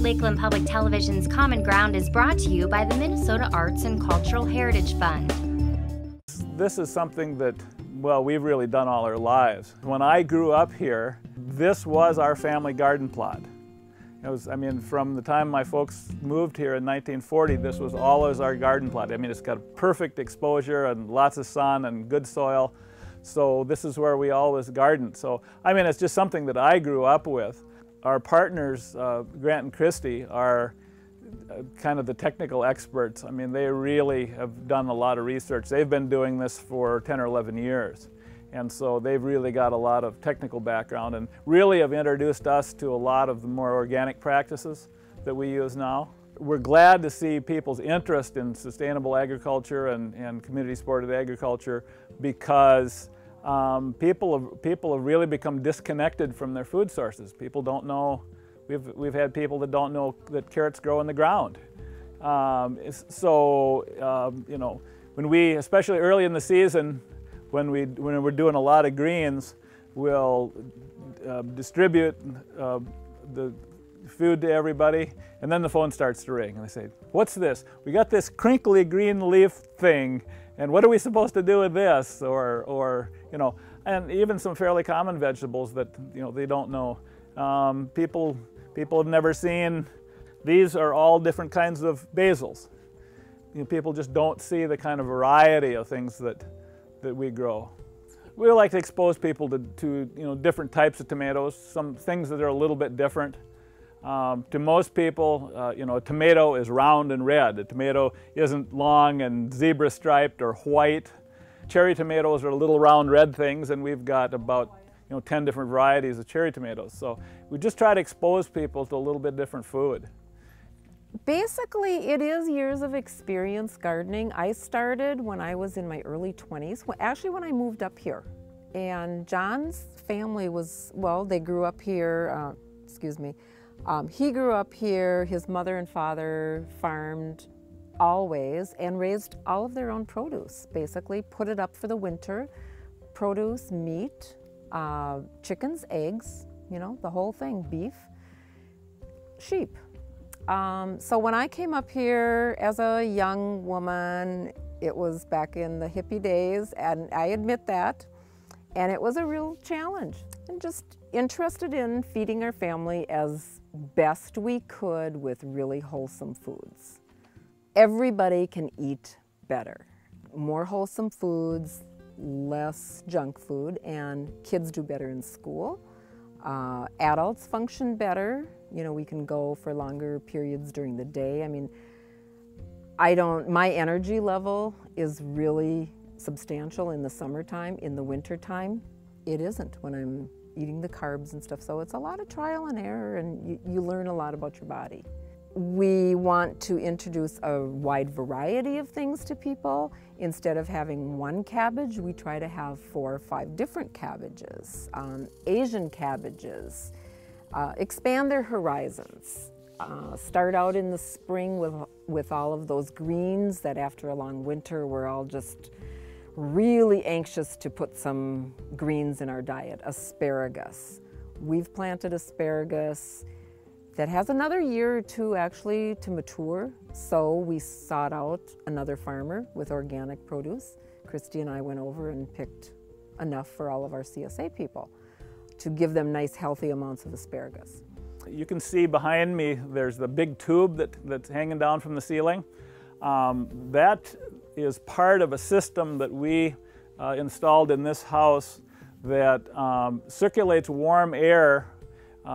Lakeland Public Television's Common Ground is brought to you by the Minnesota Arts and Cultural Heritage Fund. This is something that, well, we've really done all our lives. When I grew up here, this was our family garden plot. It was, I mean, from the time my folks moved here in 1940, this was always our garden plot. I mean, it's got perfect exposure and lots of sun and good soil. So this is where we always gardened. So, I mean, it's just something that I grew up with. Our partners, Grant and Christy, are kind of the technical experts. I mean, they really have done a lot of research. They've been doing this for 10 or 11 years. And so they've really got a lot of technical background and really have introduced us to a lot of the more organic practices that we use now. We're glad to see people's interest in sustainable agriculture and community-supported agriculture because people have really become disconnected from their food sources. People don't know. We've had people that don't know that carrots grow in the ground. You know, when we, especially early in the season, when we're doing a lot of greens, we'll distribute the food to everybody, and then the phone starts to ring, and they say, "What's this? We got this crinkly green leaf thing, and what are we supposed to do with this?" Or you know, and even some fairly common vegetables that, you know, they don't know. People have never seen. These are all different kinds of basils. You know, people just don't see the kind of variety of things that we grow. We like to expose people to you know, different types of tomatoes, some things that are a little bit different. To most people, you know, a tomato is round and red. A tomato isn't long and zebra striped or white. Cherry tomatoes are little round red things, and we've got about, you know, 10 different varieties of cherry tomatoes. So we just try to expose people to a little bit different food. Basically, it is years of experience gardening. I started when I was in my early 20s, actually when I moved up here. And John's family was, well, they grew up here, he grew up here, his mother and father farmed always and raised all of their own produce, basically, put it up for the winter, produce, meat, chickens, eggs, you know, the whole thing, beef, sheep. So when I came up here as a young woman, it was back in the hippie days, and I admit that, and it was a real challenge. And just interested in feeding our family as best we could with really wholesome foods. Everybody can eat better. More wholesome foods, less junk food, and kids do better in school. Adults function better. You know, we can go for longer periods during the day. I mean, my energy level is really substantial in the summertime. In the wintertime, it isn't when I'm eating the carbs and stuff. So it's a lot of trial and error, and you learn a lot about your body. We want to introduce a wide variety of things to people. Instead of having one cabbage, we try to have 4 or 5 different cabbages, Asian cabbages, expand their horizons. Start out in the spring with all of those greens that after a long winter we're all just really anxious to put some greens in our diet. Asparagus. We've planted asparagus that has another year or 2 actually to mature, so we sought out another farmer with organic produce. Christy and I went over and picked enough for all of our CSA people to give them nice healthy amounts of asparagus. You can see behind me there's the big tube that's hanging down from the ceiling. That is part of a system that we installed in this house that circulates warm air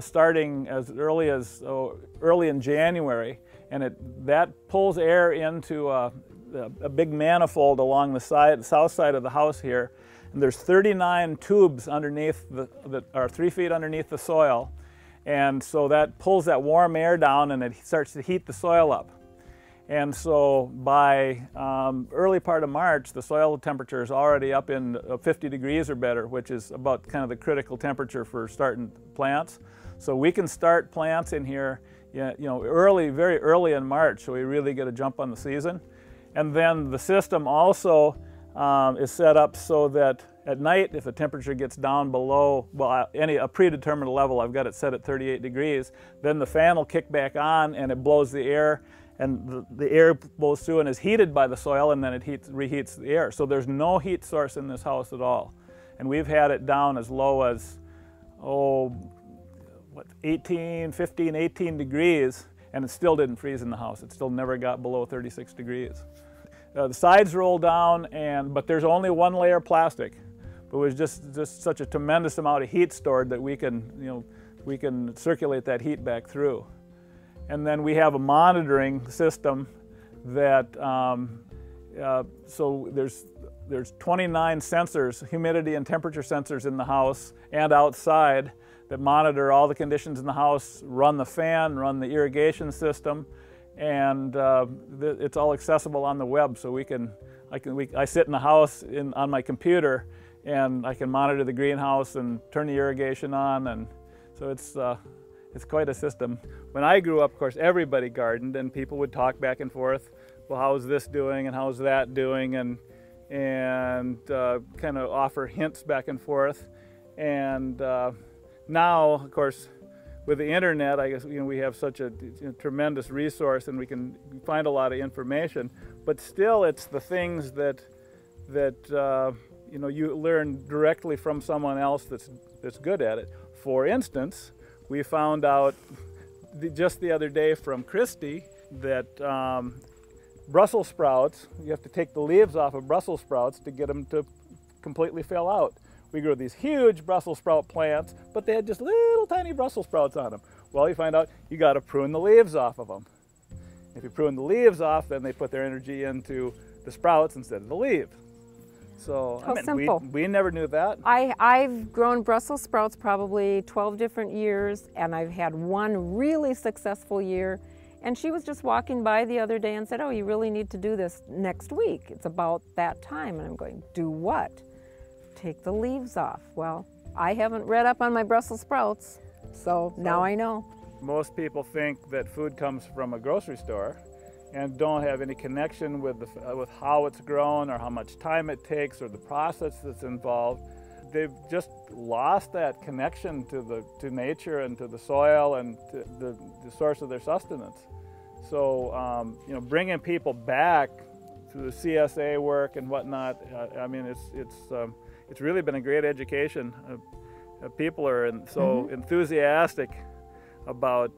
starting as early in January, and that pulls air into a big manifold along the south side of the house here. And there's 39 tubes underneath that are 3 feet underneath the soil, and so that pulls that warm air down and it starts to heat the soil up. And so by early part of March, the soil temperature is already up in 50 degrees or better, which is about kind of the critical temperature for starting plants. So we can start plants in here, you know, very early in March, so we really get a jump on the season. And then the system also is set up so that At night, if the temperature gets down below, well, a predetermined level, I've got it set at 38 degrees, then the fan will kick back on and it blows the air, and the air blows through and is heated by the soil, and then it reheats the air. So there's no heat source in this house at all. And we've had it down as low as, 15, 18 degrees, and it still didn't freeze in the house. It still never got below 36 degrees. The sides roll down, but there's only one layer of plastic. But it was just such a tremendous amount of heat stored that we can circulate that heat back through. And then we have a monitoring system that, so there's 29 sensors, humidity and temperature sensors in the house and outside that monitor all the conditions in the house, run the fan, run the irrigation system, and it's all accessible on the web. So I sit in the house on my computer, and I can monitor the greenhouse and turn the irrigation on, and so it's quite a system. When I grew up, of course, everybody gardened, and people would talk back and forth. Well, how's this doing, and how's that doing, and kind of offer hints back and forth. And now, of course, with the internet, I guess we have such a tremendous resource, and we can find a lot of information. But still, it's the things that you learn directly from someone else that's good at it. For instance, we found out just the other day from Christy that Brussels sprouts, you have to take the leaves off of Brussels sprouts to get them to completely fill out. We grew these huge Brussels sprout plants, but they had just little tiny Brussels sprouts on them. Well, you find out you got to prune the leaves off of them. If you prune the leaves off, then they put their energy into the sprouts instead of the leaves. So simple. We never knew that. I've grown Brussels sprouts probably 12 different years, and I've had one really successful year. And she was just walking by the other day and said, "Oh, you really need to do this next week. It's about that time." And I'm going, "Do what?" "Take the leaves off." Well, I haven't read up on my Brussels sprouts, so now I know. Most people think that food comes from a grocery store and don't have any connection with how it's grown or how much time it takes or the process that's involved. They've just lost that connection to nature and to the soil and to the source of their sustenance. So, bringing people back to the CSA work and whatnot, it's really been a great education. People are so enthusiastic about.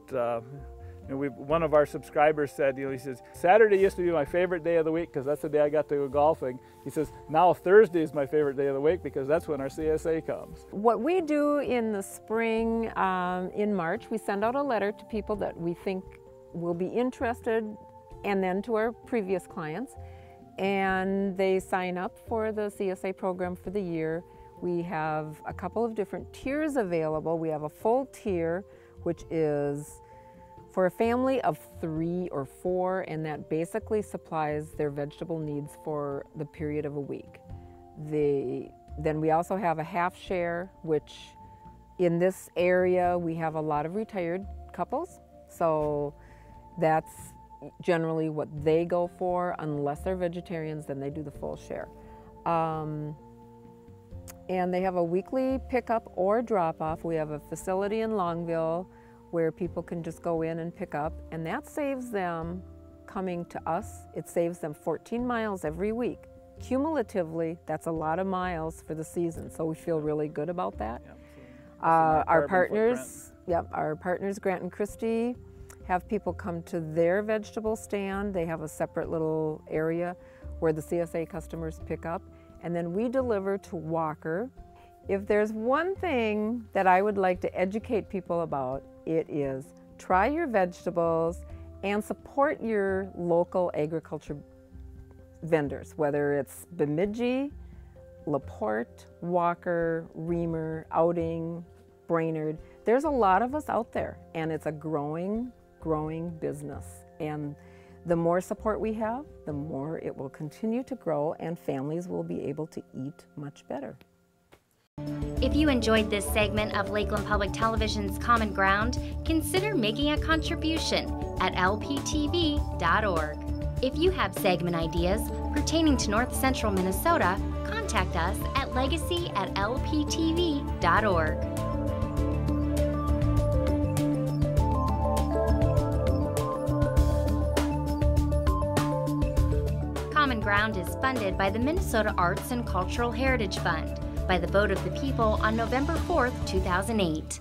One of our subscribers said, he says, "Saturday used to be my favorite day of the week because that's the day I got to go golfing." He says, "Now Thursday is my favorite day of the week because that's when our CSA comes." What we do in the spring, in March, we send out a letter to people that we think will be interested, and then to our previous clients, and they sign up for the CSA program for the year. We have a couple of different tiers available. We have a full tier, which is for a family of 3 or 4, and that basically supplies their vegetable needs for the period of a week. Then we also have a half share, which in this area we have a lot of retired couples, so that's generally what they go for. Unless they're vegetarians, then they do the full share. And they have a weekly pickup or drop-off. We have a facility in Longville where people can just go in and pick up, and that saves them coming to us. It saves them 14 miles every week. Cumulatively, that's a lot of miles for the season, so we feel really good about that. Yeah, our partners, Grant and Christy, have people come to their vegetable stand. They have a separate little area where the CSA customers pick up, and then we deliver to Walker. If there's one thing that I would like to educate people about, it is try your vegetables and support your local agriculture vendors, whether it's Bemidji, LaPorte, Walker, Reamer, Outing, Brainerd. There's a lot of us out there, and it's a growing business. And the more support we have, the more it will continue to grow, and families will be able to eat much better. If you enjoyed this segment of Lakeland Public Television's Common Ground, consider making a contribution at lptv.org. If you have segment ideas pertaining to North Central Minnesota, contact contact us at legacy@lptv.org. Common Ground is funded by the Minnesota Arts and Cultural Heritage Fund by the vote of the people on November 4th, 2008.